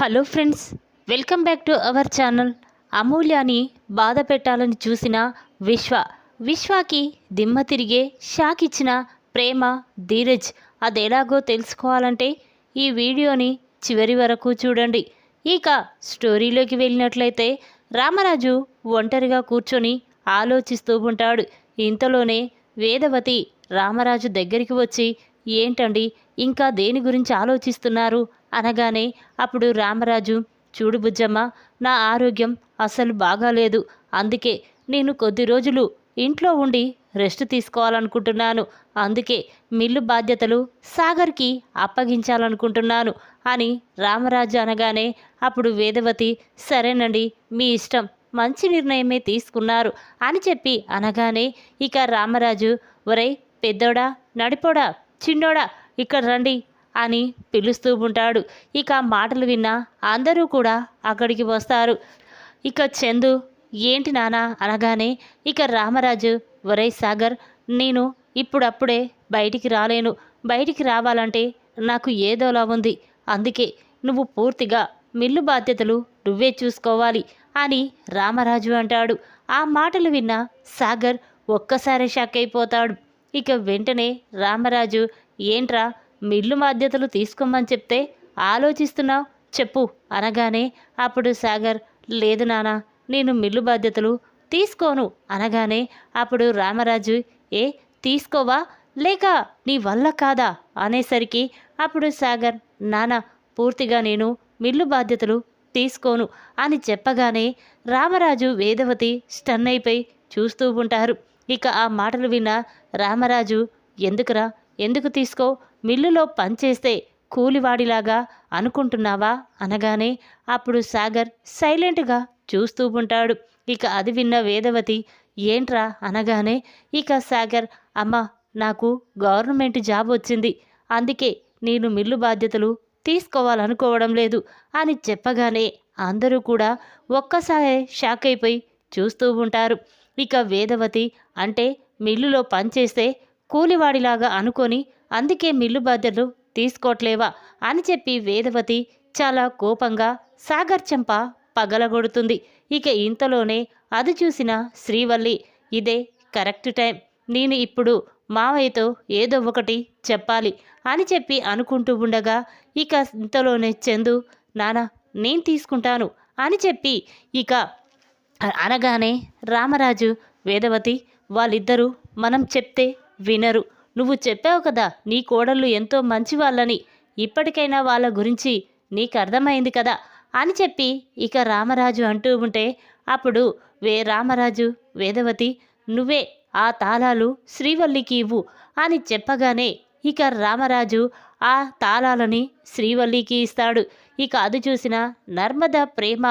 Hello friends, welcome back to our channel. అమూల్యాని బాధ పెట్టాలని చూసిన విశ్వాకి దిమ్మ తిరిగే షాక్ ఇచ్చిన ప్రేమ, ధీరజ్ అదెలాగో తెలుసుకోవాలంటే ఈ వీడియోని చివరి వరకు చూడండి. ఇక స్టోరీలోకి వెళ్ళినట్లయితే రామరాజు ఒంటరిగా కూర్చొని ఆలోచిస్తూ ఉంటాడు. ఇంతలోనే వేదవతి రామరాజు దగ్గరికి వచ్చి, ఏంటండి ఇంకా దేని గురించి ఆలోచిస్తున్నారు అనగానే అప్పుడు రామరాజు, చూడు బుజ్జమ్మ, నా ఆరోగ్యం అసలు బాగాలేదు. అందుకే నేను కొద్ది రోజులు ఇంట్లో ఉండి రెస్ట్ తీసుకోవాలనుకుంటున్నాను. అందుకే మిల్లు బాధ్యతలు సాగర్కి అప్పగించాలనుకుంటున్నాను అని రామరాజు అనగానే అప్పుడు వేదవతి, సరేనండి, మీ ఇష్టం, మంచి నిర్ణయమే తీసుకున్నారు అని చెప్పి అనగానే ఇక రామరాజు, ఒరేయ్ పెద్దోడా, నడిపోడా, చిన్నోడా, ఇక్కడ రండి అని పిలుస్తూ ఉంటాడు. ఇక మాటలు విన్న అందరూ కూడా అక్కడికి వస్తారు. ఇక చందు, ఏంటి నానా అనగానే ఇక రామరాజు, ఒరేయ్ సాగర్, నేను ఇప్పుడప్పుడే బయటికి రాలేను. బయటికి రావాలంటే నాకు ఏదోలా ఉంది. అందుకే నువ్వు పూర్తిగా మిల్లు బాధ్యతలు నువ్వే చూసుకోవాలి అని రామరాజు అంటాడు. ఆ మాటలు విన్న సాగర్ ఒక్కసారి షాక్ అయిపోతాడు. ఇక వెంటనే రామరాజు, ఏంట్రా మిల్లు బాధ్యతలు తీసుకోమని చెప్తే ఆలోచిస్తున్నావు, చెప్పు అనగానే అప్పుడు సాగర్, లేదు నానా, నేను మిల్లు బాధ్యతలు తీసుకోను అనగానే అప్పుడు రామరాజు, ఏ తీసుకోవా లేక నీ వల్ల కాదా అనేసరికి అప్పుడు సాగర్, నానా, పూర్తిగా నేను మిల్లు బాధ్యతలు తీసుకోను అని చెప్పగానే రామరాజు, వేదవతి స్టన్ అయిపోయి చూస్తూ ఉంటారు. ఇక ఆ మాటలు విన్న రామరాజు, ఎందుకురా, ఎందుకు తీసుకో, మిల్లులో పనిచేస్తే కూలివాడిలాగా అనుకుంటున్నావా అనగానే అప్పుడు సాగర్ సైలెంట్గా చూస్తూ ఉంటాడు. ఇక అది విన్న వేదవతి, ఏంట్రా అనగానే ఇక సాగర్, అమ్మ, నాకు గవర్నమెంట్ జాబ్ వచ్చింది. అందుకే నేను మిల్లు బాధ్యతలు తీసుకోవాలనుకోవడం లేదు అని చెప్పగానే అందరూ కూడా ఒక్కసారి షాక్ అయిపోయి చూస్తూ ఉంటారు. ఇక వేదవతి, అంటే మిల్లులో పనిచేస్తే కూలివాడిలాగా అనుకొని అందుకే మిల్లు బాధ్యతలు తీసుకోవట్లేవా అని చెప్పి వేదవతి చాలా కోపంగా సాగర్ చెంప పగలగొడుతుంది. ఇక ఇంతలోనే అది చూసిన శ్రీవల్లి, ఇదే కరెక్ట్ టైం, నేను ఇప్పుడు మావయ్యతో ఏదో ఒకటి చెప్పాలి అని చెప్పి అనుకుంటూ ఉండగా ఇక ఇంతలోనే చందు, నానా, నేను తీసుకుంటాను అని చెప్పి ఇక అనగానే రామరాజు, వేదవతి, వాళ్ళిద్దరూ మనం చెప్తే వినరు. నువ్వు చెప్పావు కదా నీ కోడళ్ళు ఎంతో మంచి వాళ్ళని, ఇప్పటికైనా వాళ్ళ గురించి నీకు అర్థమైంది కదా అని చెప్పి ఇక రామరాజు అంటూ ఉంటే అప్పుడు రామరాజు, వేదవతి, నువ్వే ఆ తాళాలు శ్రీవల్లికి ఇవ్వు అని చెప్పగానే ఇక రామరాజు ఆ తాళాలని శ్రీవల్లికి ఇస్తాడు. ఇక అది చూసిన నర్మద, ప్రేమ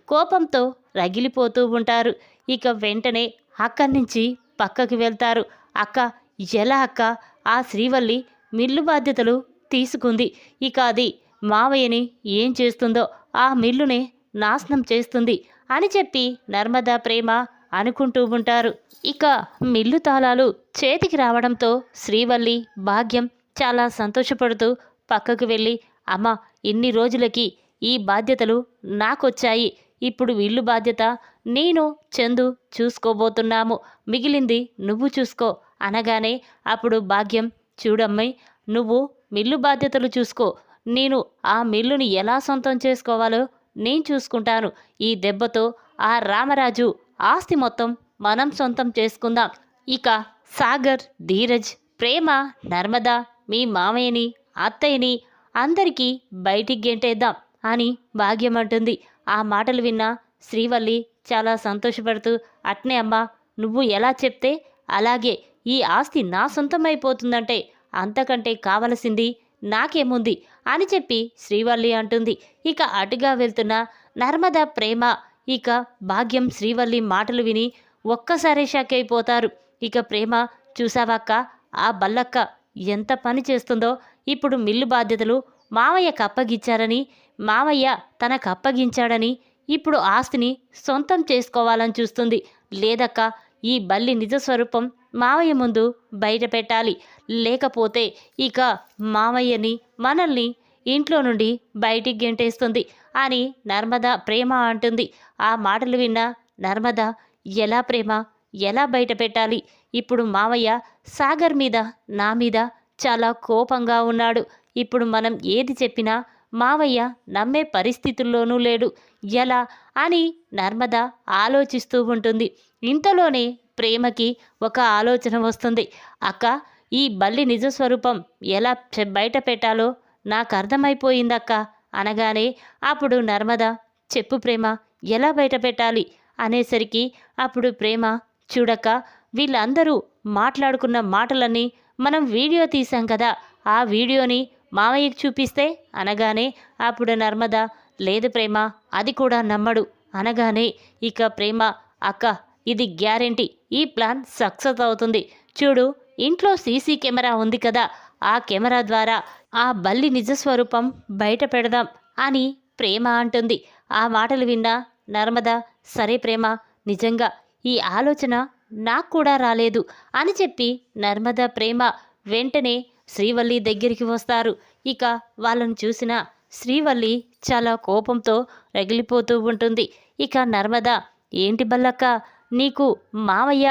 కోపంతో రగిలిపోతూ ఉంటారు. ఇక వెంటనే అక్కడి నుంచి పక్కకి వెళ్తారు. అక్క, ఎలా అక్క, ఆ శ్రీవల్లి మిల్లు బాధ్యతలు తీసుకుంది, ఇక అది మావయ్యని ఏం చేస్తుందో, ఆ మిల్లునే నాశనం చేస్తుంది అని చెప్పి నర్మదా, ప్రేమ అనుకుంటూ ఉంటారు. ఇక మిల్లు తాళాలు చేతికి రావడంతో శ్రీవల్లి, భాగ్యం చాలా సంతోషపడుతూ పక్కకు వెళ్ళి, అమ్మ, ఇన్ని రోజులకి ఈ బాధ్యతలు నాకొచ్చాయి. ఇప్పుడు ఇల్లు బాధ్యత నేను, చందు చూసుకోబోతున్నాము. మిగిలింది నువ్వు చూసుకో అనగానే అప్పుడు భాగ్యం, చూడమ్మాయి, నువ్వు మిల్లు బాధ్యతలు చూసుకో. నేను ఆ మిల్లుని ఎలా సొంతం చేసుకోవాలో నేను చూసుకుంటాను. ఈ దెబ్బతో ఆ రామరాజు ఆస్తి మొత్తం మనం సొంతం చేసుకుందాం. ఇక సాగర్, ధీరజ్, ప్రేమ, నర్మద, మీ మామయ్యని, అత్తయ్యని అందరికీ బయటికి గెంటేద్దాం అని భాగ్యం అంటుంది. ఆ మాటలు విన్న శ్రీవల్లి చాలా సంతోషపడుతూ, అట్నే అమ్మా, నువ్వు ఎలా చెప్తే అలాగే, ఈ ఆస్తి నా సొంతమైపోతుందంటే అంతకంటే కావలసింది నాకేముంది అని చెప్పి శ్రీవల్లి అంటుంది. ఇక అటుగా వెళ్తున్న నర్మద, ప్రేమ, ఇక భాగ్యం శ్రీవల్లి మాటలు విని ఒక్కసారి షాక్ అయిపోతారు. ఇక ప్రేమ, చూసావాక్క, ఆ బల్లక్క ఎంత పని చేస్తుందో. ఇప్పుడు మిల్లు బాధ్యతలు మావయ్యకు అప్పగించారని, మావయ్య తనకు అప్పగించాడని ఇప్పుడు ఆస్తిని సొంతం చేసుకోవాలని చూస్తుంది. లేదక్క, ఈ బల్లి నిజస్వరూపం మావయ్య ముందు బయట పెట్టాలి. లేకపోతే ఇక మావయ్యని, మనల్ని ఇంట్లో నుండి బయటికి గెంటేస్తుంది అని నర్మద ప్రేమ అంటుంది. ఆ మాటలు విన్న నర్మద, ఎలా ప్రేమ, ఎలా బయట పెట్టాలి? ఇప్పుడు మావయ్య సాగర్ మీద, నా మీద చాలా కోపంగా ఉన్నాడు. ఇప్పుడు మనం ఏది చెప్పినా మావయ్య నమ్మే పరిస్థితుల్లోనూ లేడు. ఎలా అని నర్మద ఆలోచిస్తూ ఉంటుంది. ఇంతలోనే ప్రేమకి ఒక ఆలోచన వస్తుంది. అక్క, ఈ బల్లి నిజస్వరూపం ఎలా బయట పెట్టాలో నాకు అర్థమైపోయిందక్క అనగానే అప్పుడు నర్మద, చెప్పు ప్రేమ, ఎలా బయట పెట్టాలి అనేసరికి అప్పుడు ప్రేమ, చూడక్క, వీళ్ళందరూ మాట్లాడుకున్న మాటలన్నీ మనం వీడియో తీసాం కదా, ఆ వీడియోని మామయ్యకి చూపిస్తే అనగానే అప్పుడు నర్మద, లేదు ప్రేమ, అది కూడా నమ్మడు అనగానే ఇక ప్రేమ, అక్క, ఇది గ్యారెంటీ, ఈ ప్లాన్ సక్సెస్ అవుతుంది. చూడు, ఇంట్లో సీసీ కెమెరా ఉంది కదా, ఆ కెమెరా ద్వారా ఆ బల్లి నిజస్వరూపం బయట పెడదాం అని ప్రేమ అంటుంది. ఆ మాటలు విన్న నర్మద, సరే ప్రేమ, నిజంగా ఈ ఆలోచన నాకు కూడా రాలేదు అని చెప్పి నర్మద, ప్రేమ వెంటనే శ్రీవల్లి దగ్గరికి వస్తారు. ఇక వాళ్ళను చూసిన శ్రీవల్లి చాలా కోపంతో రగిలిపోతూ ఉంటుంది. ఇక నర్మద, ఏంటి బల్లక్క, నీకు మావయ్య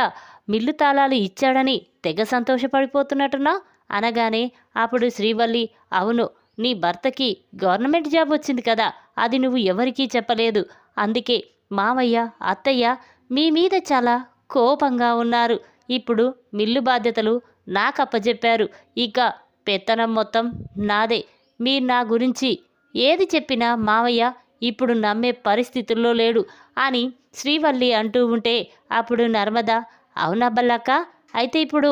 మిల్లు తాళాలు ఇచ్చాడని తెగ సంతోషపడిపోతున్నట్టున్నా అనగానే అప్పుడు శ్రీవల్లి, అవును, నీ భర్తకి గవర్నమెంట్ జాబ్ వచ్చింది కదా, అది నువ్వు ఎవరికీ చెప్పలేదు. అందుకే మావయ్య, అత్తయ్య మీ మీద చాలా కోపంగా ఉన్నారు. ఇప్పుడు మిల్లు బాధ్యతలు నాకు అప్పచెప్పారు. ఇక పెత్తనం మొత్తం నాదే. మీరు నా గురించి ఏది చెప్పినా మావయ్య ఇప్పుడు నమ్మే పరిస్థితుల్లో లేడు అని శ్రీవల్లి అంటూ ఉంటే అప్పుడు నర్మద, అవునా బల్లక్క, అయితే ఇప్పుడు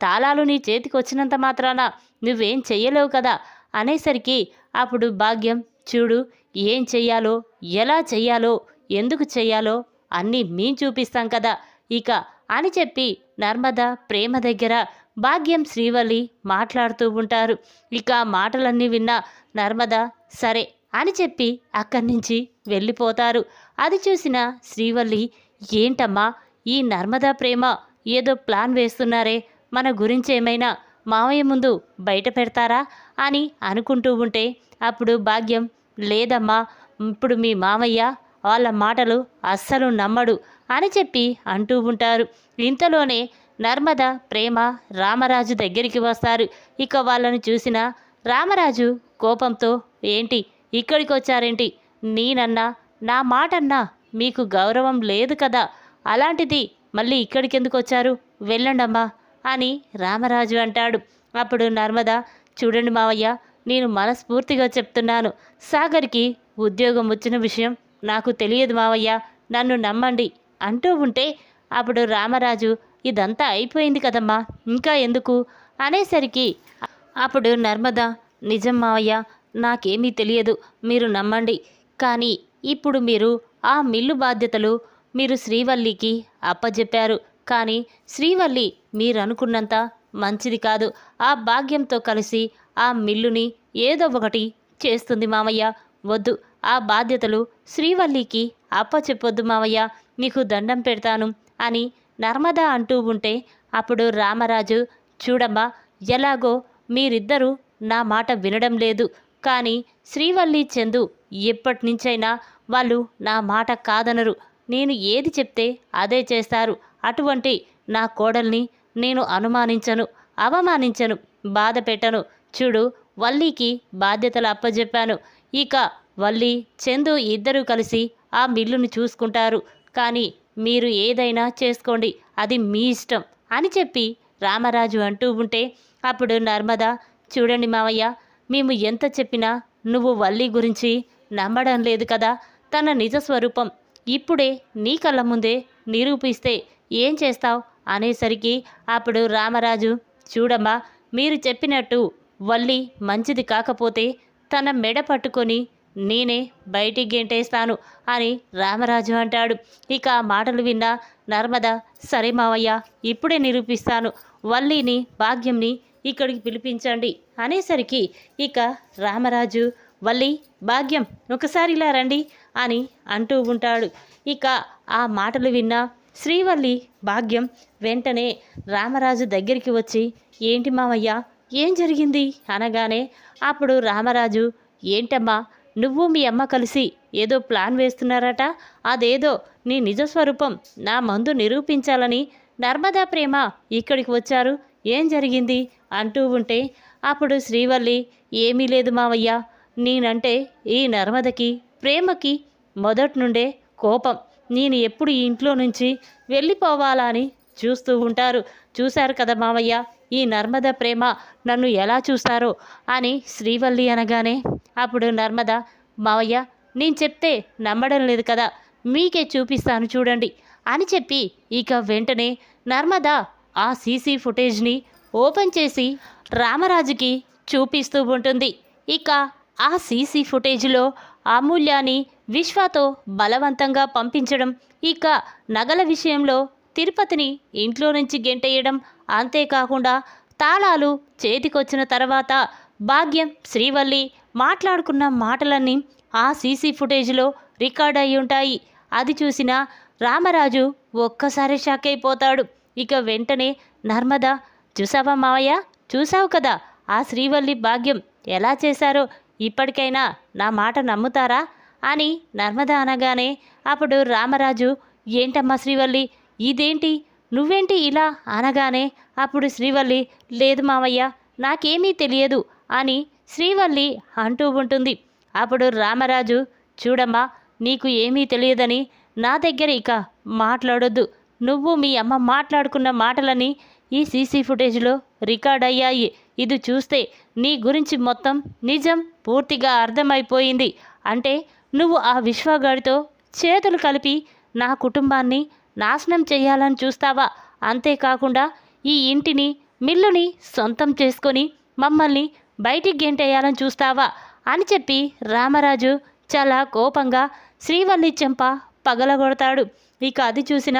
తాళాలు నీ చేతికి వచ్చినంత మాత్రాన నువ్వేం చెయ్యలేవు కదా అనేసరికి అప్పుడు భాగ్యం, చూడు, ఏం చెయ్యాలో, ఎలా చెయ్యాలో, ఎందుకు చెయ్యాలో అన్నీ మేం చూపిస్తాం కదా ఇక అని చెప్పి నర్మద ప్రేమ దగ్గర భాగ్యం శ్రీవల్లి మాట్లాడుతూ ఉంటారు. ఇక మాటలన్నీ విన్న నర్మద, సరే అని చెప్పి అక్కడి నుంచి వెళ్ళిపోతారు. అది చూసిన శ్రీవల్లి, ఏంటమ్మా ఈ నర్మద ప్రేమ ఏదో ప్లాన్ వేస్తున్నారే, మన గురించి ఏమైనా మావయ్య ముందు బయట పెడతారా అని అనుకుంటూ ఉంటే అప్పుడు భాగ్యం, లేదమ్మా, ఇప్పుడు మీ మామయ్య వాళ్ళ మాటలు అస్సలు నమ్మడు అని చెప్పి అంటూ ఉంటారు. ఇంతలోనే నర్మద, ప్రేమ రామరాజు దగ్గరికి వస్తారు. ఇక వాళ్ళను చూసిన రామరాజు కోపంతో, ఏంటి ఇక్కడికి వచ్చారేంటి? నేనన్నా, నా మాటన్నా మీకు గౌరవం లేదు కదా, అలాంటిది మళ్ళీ ఇక్కడికి ఎందుకు వచ్చారు? వెళ్ళండమ్మా అని రామరాజు అంటాడు. అప్పుడు నర్మద, చూడండి మావయ్య, నేను మనస్ఫూర్తిగా చెప్తున్నాను, సాగర్కి ఉద్యోగం వచ్చిన విషయం నాకు తెలియదు మావయ్య, నన్ను నమ్మండి అంటూ ఉంటే అప్పుడు రామరాజు, ఇదంతా అయిపోయింది కదమ్మా, ఇంకా ఎందుకు అనేసరికి అప్పుడు నర్మద, నిజం మావయ్య, నాకేమీ తెలియదు, మీరు నమ్మండి. కానీ ఇప్పుడు మీరు ఆ మిల్లు బాధ్యతలు మీరు శ్రీవల్లికి అప్పజెప్పారు. కానీ శ్రీవల్లి మీరనుకున్నంత మంచిది కాదు. ఆ భాగ్యంతో కలిసి ఆ మిల్లుని ఏదో ఒకటి చేస్తుంది మావయ్య. వద్దు, ఆ బాధ్యతలు శ్రీవల్లికి అప్పచెప్పొద్దు మావయ్య, నీకు దండం పెడతాను అని నర్మద అంటూ ఉంటే అప్పుడు రామరాజు, చూడమ్మా, ఎలాగో మీరిద్దరూ నా మాట వినడం లేదు. కానీ శ్రీవల్లి, చందు ఎప్పటి నుంచైనా వాళ్ళు నా మాట కాదనరు. నేను ఏది చెప్తే అదే చేస్తారు. అటువంటి నా కోడల్ని నేను అనుమానించను, అవమానించను, బాధ పెట్టను. చూడు, వల్లికి బాధ్యతలు అప్పజెప్పాను. ఇక వల్లి, చందు ఇద్దరూ కలిసి ఆ మిల్లును చూసుకుంటారు. కానీ మీరు ఏదైనా చేసుకోండి, అది మీ ఇష్టం అని చెప్పి రామరాజు అంటూ ఉంటే అప్పుడు నర్మద, చూడండి మావయ్య, మేము ఎంత చెప్పినా నువ్వు వల్లి గురించి నమ్మడం లేదు కదా, తన నిజస్వరూపం ఇప్పుడే నీ కళ్ళ ముందే నిరూపిస్తే ఏం చేస్తావు అనేసరికి అప్పుడు రామరాజు, చూడమ్మా, మీరు చెప్పినట్టు వల్లి మంచిది కాకపోతే తన మెడ పట్టుకొని నేనే బయటికి గెంటేస్తాను అని రామరాజు అంటాడు. ఇక ఆ మాటలు విన్న నర్మద, సరే మావయ్య, ఇప్పుడే నిరూపిస్తాను, వల్లిని భాగ్యంని ఇక్కడికి పిలిపించండి అనేసరికి ఇక రామరాజు, వల్లి, భాగ్యం, ఒకసారి ఇలా రండి అని అంటూ ఉంటాడు. ఇక ఆ మాటలు విన్న శ్రీవల్లి, భాగ్యం వెంటనే రామరాజు దగ్గరికి వచ్చి, ఏంటి మావయ్య, ఏం జరిగింది అనగానే అప్పుడు రామరాజు, ఏంటమ్మా నువ్వు మీ అమ్మ కలిసి ఏదో ప్లాన్ వేస్తున్నారట, అదేదో నీ నిజస్వరూపం నా ముందు నిరూపించాలని నర్మదా ప్రేమ ఇక్కడికి వచ్చారు, ఏం జరిగింది అంటూ ఉంటే అప్పుడు శ్రీవల్లి, ఏమీ లేదు మావయ్య, నేనంటే ఈ నర్మదకి ప్రేమకి మొదటి నుండే కోపం, నేను ఎప్పుడు ఈ ఇంట్లో నుంచి వెళ్ళిపోవాలా అని చూస్తూ ఉంటారు. చూశారు కదా మావయ్య ఈ నర్మద ప్రేమ నన్ను ఎలా చూస్తారో అని శ్రీవల్లి అనగానే అప్పుడు నర్మద, మావయ్య నేను చెప్తే నమ్మడం లేదు కదా, మీకే చూపిస్తాను చూడండి అని చెప్పి ఇక వెంటనే నర్మద ఆ సీసీ ఫుటేజ్ని ఓపెన్ చేసి రామరాజుకి చూపిస్తూ ఉంటుంది. ఇక ఆ సీసీ ఫుటేజ్లో అమూల్యాని విశ్వతో బలవంతంగా పంపించడం, ఇక నగల విషయంలో తిరుపతిని ఇంట్లో నుంచి గెంటేయడం, అంతేకాకుండా తాళాలు చేతికొచ్చిన తర్వాత భాగ్యం శ్రీవల్లి మాట్లాడుకున్న మాటలన్నీ ఆ సీసీ ఫుటేజ్లో రికార్డ్ అయి ఉంటాయి. అది చూసిన రామరాజు ఒక్కసారి షాక్ అయిపోతాడు. ఇక వెంటనే నర్మద, చూసావా మావయ్య, చూసావు కదా ఆ శ్రీవల్లి భాగ్యం ఎలా చేశారో, ఇప్పటికైనా నా మాట నమ్ముతారా అని నర్మద అనగానే అప్పుడు రామరాజు, ఏంటమ్మా శ్రీవల్లి ఇదేంటి, నువ్వేంటి ఇలా అనగానే అప్పుడు శ్రీవల్లి, లేదు మావయ్య నాకేమీ తెలియదు అని శ్రీవల్లి అంటూ ఉంటుంది. అప్పుడు రామరాజు, చూడమ్మా నీకు ఏమీ తెలియదని నా దగ్గర ఇక మాట్లాడొద్దు, నువ్వు మీ అమ్మ మాట్లాడుకున్న మాటలని ఈ సీసీ ఫుటేజ్లో రికార్డ్ అయ్యాయి, ఇది చూస్తే నీ గురించి మొత్తం నిజం పూర్తిగా అర్థమైపోయింది. అంటే నువ్వు ఆ విశ్వగాడితో చేతులు కలిపి నా కుటుంబాన్ని నాశనం చేయాలని చూస్తావా, అంతేకాకుండా ఈ ఇంటిని మిల్లుని సొంతం చేసుకొని మమ్మల్ని బయటికి గెంటేయాలని చూస్తావా అని చెప్పి రామరాజు చాలా కోపంగా శ్రీవల్లి చెంప పగలగొడతాడు. ఇక అది చూసిన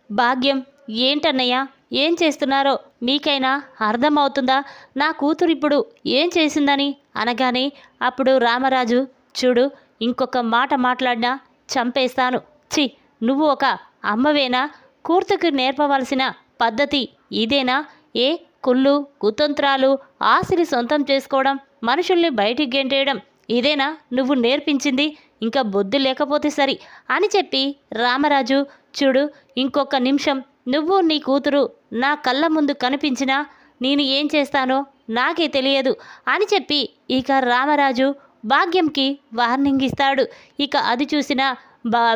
భాగ్యం, ఏంటన్నయ్య ఏం చేస్తున్నారో మీకైనా అర్థమవుతుందా, నా కూతురు ఇప్పుడు ఏం చేసిందని అనగానే అప్పుడు రామరాజు, చూడు ఇంకొక మాట మాట్లాడినా చంపేస్తాను, ఛీ నువ్వు ఒక అమ్మవేనా, కూతురికి నేర్పవలసిన పద్ధతి ఇదేనా, ఏ కుళ్ళు కుతంత్రాలు ఆశని సొంతం చేసుకోవడం మనుషుల్ని బయటికి గెంటేయడం ఇదేనా నువ్వు నేర్పించింది, ఇంకా బుద్ధి లేకపోతే సరి అని చెప్పి రామరాజు, చూడు ఇంకొక నిమిషం నువ్వు నీ కూతురు నా కళ్ళ ముందు కనిపించినా నేను ఏం చేస్తానో నాకే తెలియదు అని చెప్పి ఇక రామరాజు భాగ్యంకి వార్నింగ్ ఇస్తాడు. ఇక అది చూసిన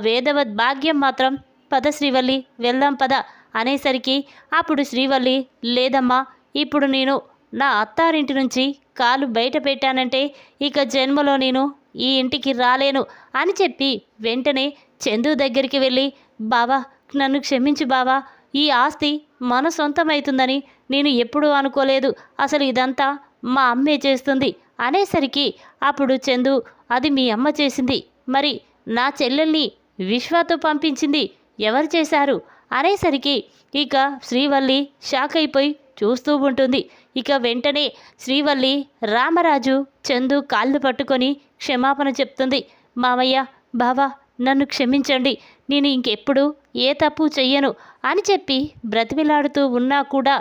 వేదవత్ భాగ్యం మాత్రం, పద శ్రీవల్లి వెళ్దాం పద అనేసరికి అప్పుడు శ్రీవల్లి, లేదమ్మా ఇప్పుడు నేను నా అత్తారింటి నుంచి కాలు బయట పెట్టానంటే ఇక జన్మలో నేను ఈ ఇంటికి రాలేను అని చెప్పి వెంటనే చందు దగ్గరికి వెళ్ళి, బావా నన్ను క్షమించు బావా, ఈ ఆస్తి మన సొంతమవుతుందని నేను ఎప్పుడూ అనుకోలేదు, అసలు ఇదంతా మా అమ్మే చేస్తుంది అనేసరికి అప్పుడు చందు, అది మీ అమ్మ చేసింది, మరి నా చెల్లెల్ని విశ్వతో పంపించింది ఎవరు చేశారు అనేసరికి ఇక శ్రీవల్లి షాక్ అయిపోయి చూస్తూ ఉంటుంది. ఇక వెంటనే శ్రీవల్లి రామరాజు చందు కాళ్ళు పట్టుకొని క్షమాపణ చెప్తుంది. మామయ్య బావా నన్ను క్షమించండి, నేను ఇంకెప్పుడు ఏ తప్పు చెయ్యను అని చెప్పి బ్రతిమిలాడుతూ ఉన్నా కూడా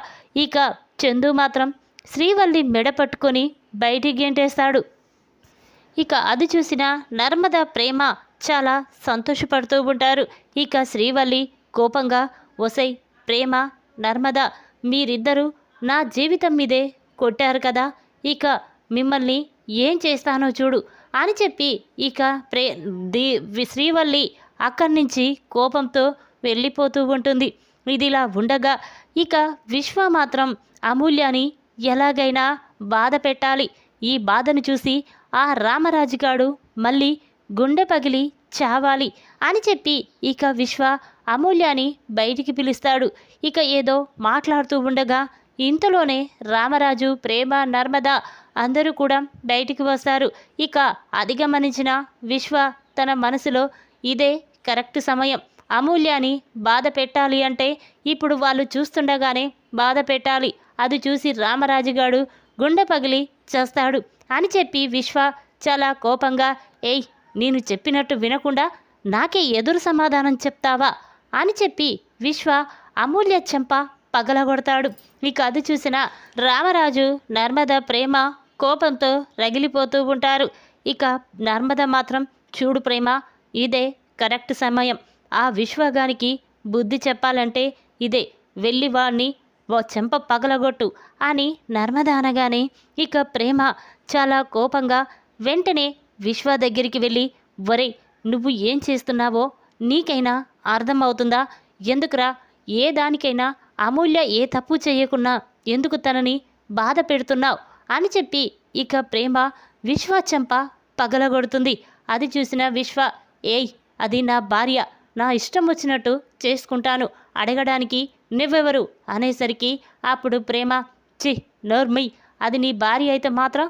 ఇక చందు మాత్రం శ్రీవల్లి మెడ పట్టుకొని బయటికి గెంటేస్తాడు. ఇక అది చూసిన నర్మద ప్రేమ చాలా సంతోషపడుతూ ఉంటారు. ఇక శ్రీవల్లి కోపంగా, ఒసై ప్రేమ నర్మద మీరిద్దరూ నా జీవితం మీదే కొట్టారు కదా, ఇక మిమ్మల్ని ఏం చేస్తానో చూడు అని చెప్పి ఇక శ్రీవల్లి అక్కడి నుంచి కోపంతో వెళ్ళిపోతూ ఉంటుంది. ఇదిలా ఉండగా ఇక విశ్వ మాత్రం అమూల్యని ఎలాగైనా బాధ పెట్టాలి, ఈ బాధను చూసి ఆ రామరాజుగాడు మళ్ళీ గుండె పగిలి చావాలి అని చెప్పి ఇక విశ్వ అమూల్యాని బయటికి పిలుస్తాడు. ఇక ఏదో మాట్లాడుతూ ఉండగా ఇంతలోనే రామరాజు ప్రేమ నర్మద అందరూ కూడా బయటికి వస్తారు. ఇక అది గమనించిన విశ్వ తన మనసులో, ఇదే కరెక్ట్ సమయం, అమూల్యాని బాధ పెట్టాలి అంటే ఇప్పుడు వాళ్ళు చూస్తుండగానే బాధ పెట్టాలి, అది చూసి రామరాజుగాడు గుండె పగిలి చేస్తాడు అని చెప్పి విశ్వ చాలా కోపంగా, ఏయ్ నేను చెప్పినట్టు వినకుండా నాకే ఎదురు సమాధానం చెప్తావా అని చెప్పి విశ్వ అమూల్య చెంప పగలగొడతాడు. ఇక అది చూసిన రామరాజు, నర్మద, ప్రేమ కోపంతో రగిలిపోతూ ఉంటారు. ఇక నర్మద మాత్రం, చూడు ప్రేమ, ఇదే కరెక్ట్ సమయం. ఆ విశ్వగానికి బుద్ధి చెప్పాలంటే ఇదే, వెళ్ళి వాణ్ణి చెంప పగలగొట్టు అని నర్మద అనగానే ఇక ప్రేమ చాలా కోపంగా వెంటనే విశ్వ దగ్గరికి వెళ్ళి, ఒరే, నువ్వు ఏం చేస్తున్నావో నీకైనా అర్థమవుతుందా? ఎందుకురా ఏ దానికైనా అమూల్య ఏ తప్పు చేయకున్నా ఎందుకు తనని బాధ పెడుతున్నావు అని చెప్పి ఇక ప్రేమ విశ్వ చెంప పగలగొడుతుంది. అది చూసిన విశ్వ, ఏయ్, అది నా భార్య, నా ఇష్టం వచ్చినట్టు చేసుకుంటాను, అడగడానికి నువ్వెవరు అనేసరికి అప్పుడు ప్రేమ, చి నోర్మై, అది నీ భార్య అయితే మాత్రం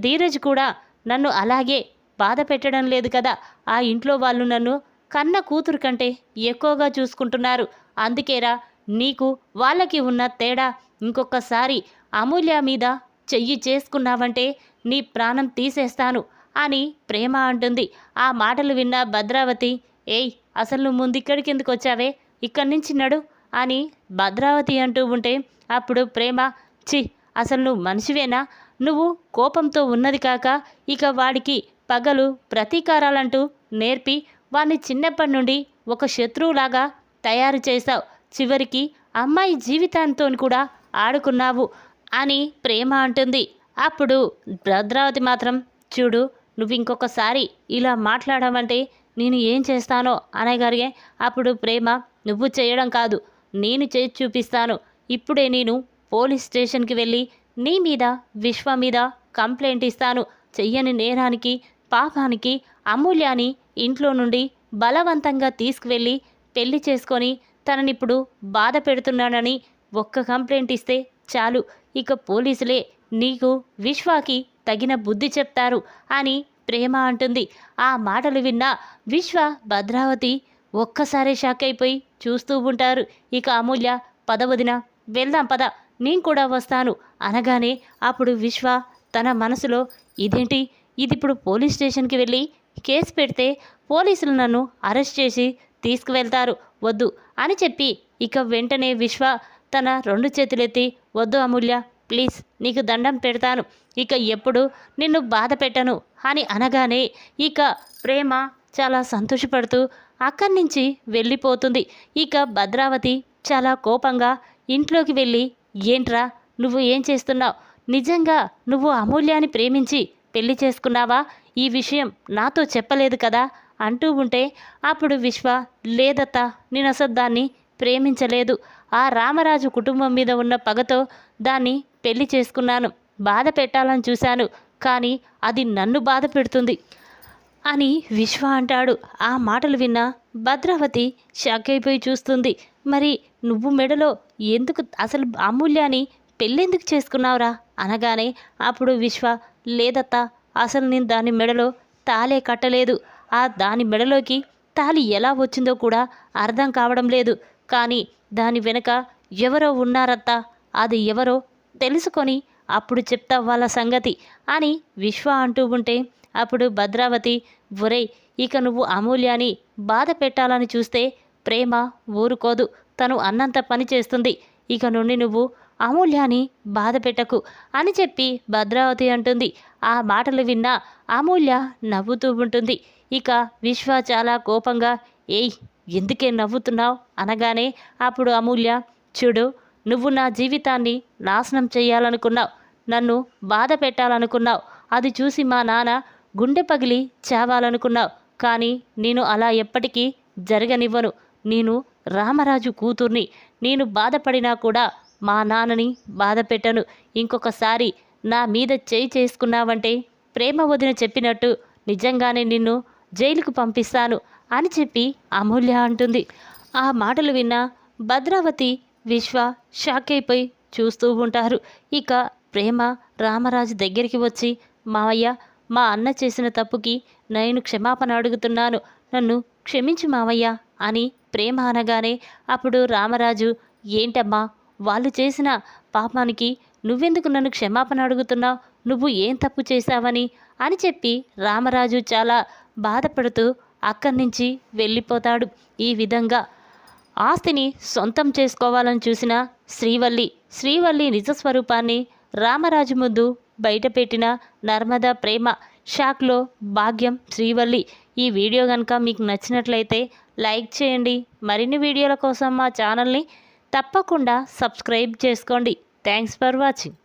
ధీరజ్ కూడా నన్ను అలాగే బాధ పెట్టడం లేదు కదా. ఆ ఇంట్లో వాళ్ళు నన్ను కన్న కూతురు కంటే ఎక్కువగా చూసుకుంటున్నారు. అందుకేరా నీకు వాళ్ళకి ఉన్న తేడా. ఇంకొకసారి అమూల్య మీద చెయ్యి చేసుకున్నావంటే నీ ప్రాణం తీసేస్తాను అని ప్రేమ అంటుంది. ఆ మాటలు విన్న భద్రావతి, ఏయ్, అసలు నువ్వు ముందు ఇక్కడికి ఎందుకు వచ్చావే, ఇక్కడి నుంచి నడు అని భద్రావతి అంటూ ఉంటే అప్పుడు ప్రేమ, చి, అసలు నువ్వు మనిషివేనా? నువ్వు కోపంతో ఉన్నది కాక ఇక వాడికి పగలు ప్రతీకారాలంటూ నేర్పి వాణ్ణి చిన్నప్పటి నుండి ఒక శత్రువులాగా తయారు చేశావు. చివరికి అమ్మాయి జీవితాంతో కూడా ఆడుకున్నావు అని ప్రేమ అంటుంది. అప్పుడు భద్రావతి మాత్రం, చూడు, నువ్వు ఇంకొకసారి ఇలా మాట్లాడమంటే నేను ఏం చేస్తానో అనగానే అప్పుడు ప్రేమ, నువ్వు చేయడం కాదు, నేను చేసి చూపిస్తాను. ఇప్పుడే నేను పోలీస్ స్టేషన్కి వెళ్ళి నీ మీద, విశ్వ మీద కంప్లైంట్ ఇస్తాను. చెయ్యని నేరానికి, పాపానికి అమూల్యాని ఇంట్లో నుండి బలవంతంగా తీసుకువెళ్ళి పెళ్లి చేసుకొని తననిప్పుడు బాధ పెడుతున్నానని ఒక్క కంప్లైంట్ ఇస్తే చాలు, ఇక పోలీసులే నీకు, విశ్వాకి తగిన బుద్ధి చెప్తారు అని ప్రేమ అంటుంది. ఆ మాటలు విన్న విశ్వ, భద్రావతి ఒక్కసారే షాక్ అయిపోయి చూస్తూ ఉంటారు. ఇక అమూల్య, పదవదిన వెళ్దాం పద, నేను కూడా వస్తాను అనగానే అప్పుడు విశ్వ తన మనసులో, ఇదేంటి, ఇది ఇప్పుడు పోలీస్ స్టేషన్కి వెళ్ళి కేసు పెడితే పోలీసులు నన్ను అరెస్ట్ చేసి తీసుకువెళ్తారు, వద్దు అని చెప్పి ఇక వెంటనే విశ్వ తన 2 చేతులెత్తి, వద్దు అమూల్య, ప్లీజ్, నీకు దండం పెడతాను, ఇక ఎప్పుడు నిన్ను బాధ పెట్టను అని అనగానే ఇక ప్రేమ చాలా సంతోషపడుతూ అక్కడి నుంచి వెళ్ళిపోతుంది. ఇక భద్రావతి చాలా కోపంగా ఇంట్లోకి వెళ్ళి, ఏంట్రా నువ్వు ఏం చేస్తున్నావు? నిజంగా నువ్వు అమూల్యాన్ని ప్రేమించి పెళ్లి చేసుకున్నావా? ఈ విషయం నాతో చెప్పలేదు కదా అంటూ ఉంటే అప్పుడు విశ్వ, లేదత్తా, నేను అసలు దాన్ని ప్రేమించలేదు. ఆ రామరాజు కుటుంబం మీద ఉన్న పగతో దాన్ని పెళ్లి చేసుకున్నాను. బాధ పెట్టాలని చూశాను, కానీ అది నన్ను బాధ పెడుతుంది అని విశ్వ అంటాడు. ఆ మాటలు విన్న భద్రావతి షాక్ అయిపోయి చూస్తుంది. మరి నువ్వు మెడలో ఎందుకు అసలు అమూల్యాన్ని పెళ్ళెందుకు చేసుకున్నావురా అనగానే అప్పుడు విశ్వ, లేదత్తా, అసలు నేను దాని మెడలో తాళే కట్టలేదు. దాని మెడలోకి తాళి ఎలా వచ్చిందో కూడా అర్థం కావడం లేదు. కానీ దాని వెనుక ఎవరో ఉన్నారత్తా, అది ఎవరో తెలుసుకొని అప్పుడు చెప్తా వాళ్ళ సంగతి అని విశ్వ అంటూ ఉంటే అప్పుడు భద్రావతి, ఒరేయ్, ఇక నువ్వు అమూల్యాన్ని బాధ పెట్టాలని చూస్తే ప్రేమ ఊరుకోదు, తను అన్నంత పని చేస్తుంది. ఇక నుండి నువ్వు అమూల్యాన్ని బాధ పెట్టకు అని చెప్పి భద్రావతి అంటుంది. ఆ మాటలు విన్న అమూల్య నవ్వుతూ ఉంటుంది. ఇక విశ్వ చాలా కోపంగా, ఏయ్, ఎందుకే నవ్వుతున్నావు అనగానే అప్పుడు అమూల్య, చూడు, నువ్వు నా జీవితాన్ని నాశనం చేయాలనుకున్నావు, నన్ను బాధ పెట్టాలనుకున్నావు, అది చూసి మా నాన్న గుండె పగిలి చావాలనుకున్నావు. కానీ నేను అలా ఎప్పటికీ జరగనివ్వను. నేను రామరాజు కూతుర్ని, నేను బాధపడినా కూడా మా నాన్నని బాధ పెట్టను. ఇంకొకసారి నా మీద చేయి చేసుకున్నావంటే ప్రేమ వదిన చెప్పినట్టు నిజంగానే నిన్ను జైలుకు పంపిస్తాను అని చెప్పి అమూల్య అంటుంది. ఆ మాటలు విన్న భద్రావతి, విశ్వ షాక్ అయిపోయి చూస్తూ ఉంటారు. ఇక ప్రేమ రామరాజు దగ్గరికి వచ్చి, మావయ్య, మా అన్న చేసిన తప్పుకి నేను క్షమాపణ అడుగుతున్నాను, నన్ను క్షమించు మావయ్య అని ప్రేమ అనగానే అప్పుడు రామరాజు, ఏంటమ్మా, వాళ్ళు చేసిన పాపానికి నువ్వెందుకు నన్ను క్షమాపణ అడుగుతున్నావు? నువ్వు ఏం తప్పు చేశావని అని చెప్పి రామరాజు చాలా బాధపడుతూ అక్కడి నుంచి వెళ్ళిపోతాడు. ఈ విధంగా ఆస్తిని సొంతం చేసుకోవాలని చూసిన శ్రీవల్లి నిజ స్వరూపాన్ని రామరాజు ముందు బయటపెట్టిన నర్మదా ప్రేమ. షాక్లో భాగ్యం శ్రీవల్లి. ఈ వీడియో కనుక మీకు నచ్చినట్లయితే లైక్ చేయండి. మరిన్ని వీడియోల కోసం మా ఛానల్ని తప్పకుండా సబ్స్క్రైబ్ చేసుకోండి. Thanks for watching.